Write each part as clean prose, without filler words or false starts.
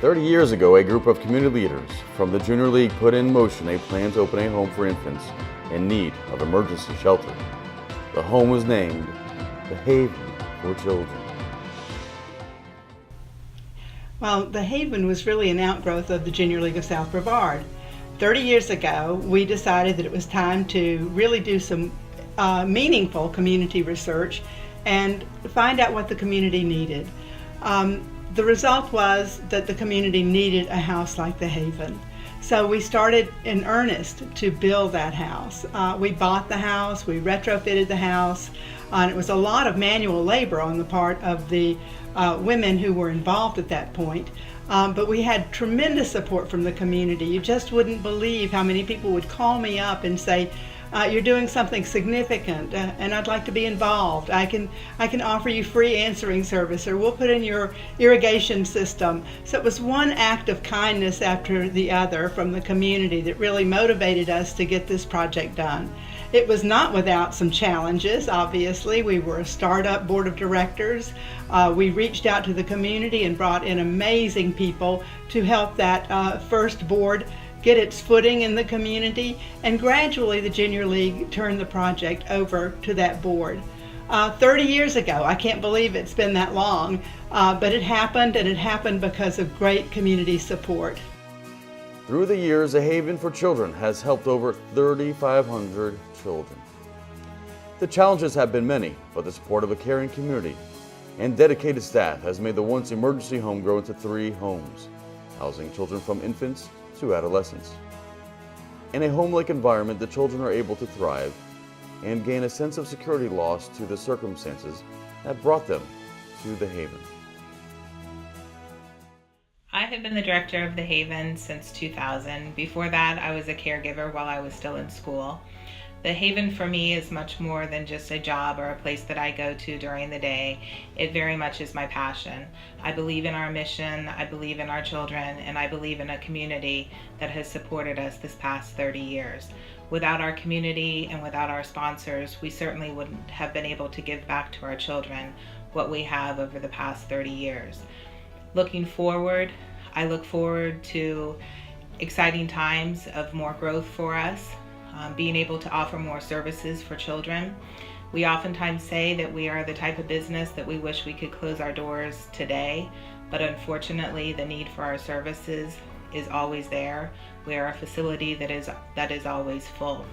30 years ago, a group of community leaders from the Junior League put in motion a plan to open a home for infants in need of emergency shelter. The home was named the Haven for Children. Well, the Haven was really an outgrowth of the Junior League of South Brevard. 30 years ago, we decided that it was time to really do some meaningful community research and find out what the community needed. The result was that the community needed a house like the Haven. So we started in earnest to build that house. We bought the house, we retrofitted the house, and it was a lot of manual labor on the part of the women who were involved at that point. But we had tremendous support from the community. You just wouldn't believe how many people would call me up and say, you're doing something significant and I'd like to be involved. I can offer you free answering service, or we'll put in your irrigation system. So it was one act of kindness after the other from the community that really motivated us to get this project done. It was not without some challenges, obviously. We were a startup board of directors. We reached out to the community and brought in amazing people to help that first board get its footing in the community, and gradually the Junior League turned the project over to that board. 30 years ago, I can't believe it's been that long, but it happened, and it happened because of great community support. Through the years, the Haven for Children has helped over 3,500 children. The challenges have been many, but the support of a caring community and dedicated staff has made the once emergency home grow into 3 homes, housing children from infants to adolescents. In a home-like environment, the children are able to thrive and gain a sense of security lost to the circumstances that brought them to the Haven. I have been the director of the Haven since 2000. Before that, I was a caregiver while I was still in school. The Haven for me is much more than just a job or a place that I go to during the day. It very much is my passion. I believe in our mission, I believe in our children, and I believe in a community that has supported us this past 30 years. Without our community and without our sponsors, we certainly wouldn't have been able to give back to our children what we have over the past 30 years. Looking forward, I look forward to exciting times of more growth for us. Being able to offer more services for children. We oftentimes say that we are the type of business that we wish we could close our doors today, but unfortunately the need for our services is always there. We are a facility that is always full.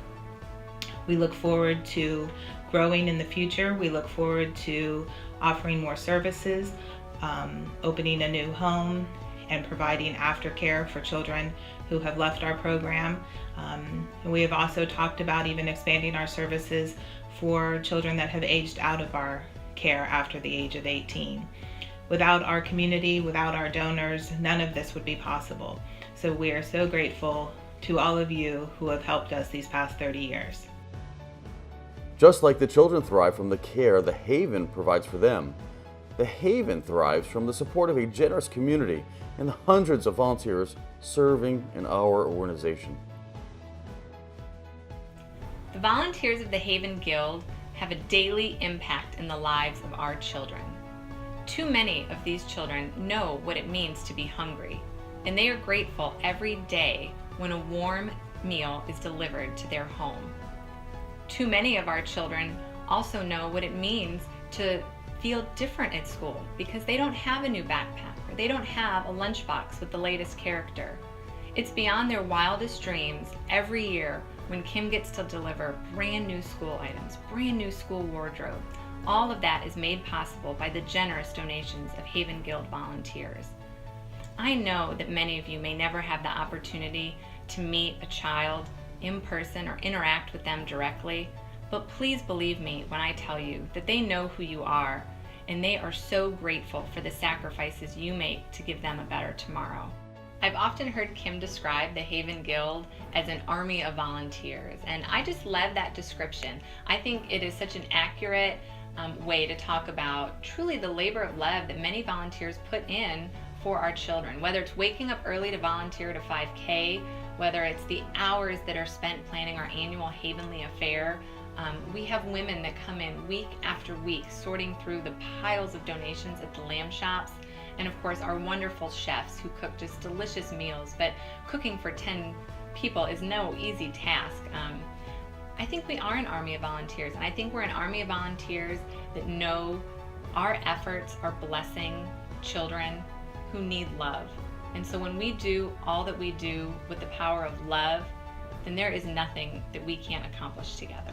We look forward to growing in the future. We look forward to offering more services, opening a new home, and providing aftercare for children who have left our program. We have also talked about even expanding our services for children that have aged out of our care after the age of 18. Without our community, without our donors, none of this would be possible. So we are so grateful to all of you who have helped us these past 30 years. Just like the children thrive from the care the Haven provides for them, the Haven thrives from the support of a generous community and the hundreds of volunteers serving in our organization. The volunteers of the Haven Guild have a daily impact in the lives of our children. Too many of these children know what it means to be hungry, and they are grateful every day when a warm meal is delivered to their home. Too many of our children also know what it means to feel different at school because they don't have a new backpack or they don't have a lunchbox with the latest character. It's beyond their wildest dreams every year when Kim gets to deliver brand new school items, brand new school wardrobe. All of that is made possible by the generous donations of Haven Guild volunteers. I know that many of you may never have the opportunity to meet a child in person or interact with them directly, but please believe me when I tell you that they know who you are and they are so grateful for the sacrifices you make to give them a better tomorrow. I've often heard Kim describe the Haven Guild as an army of volunteers, and I just love that description. I think it is such an accurate way to talk about truly the labor of love that many volunteers put in for our children, whether it's waking up early to volunteer to 5K, whether it's the hours that are spent planning our annual Havenly Affair. We have women that come in week after week sorting through the piles of donations at the lamb shops and of course our wonderful chefs who cook just delicious meals. But cooking for 10 people is no easy task. I think we are an army of volunteers, and I think we're an army of volunteers that know our efforts are blessing children who need love. And so when we do all that we do with the power of love, then there is nothing that we can't accomplish together.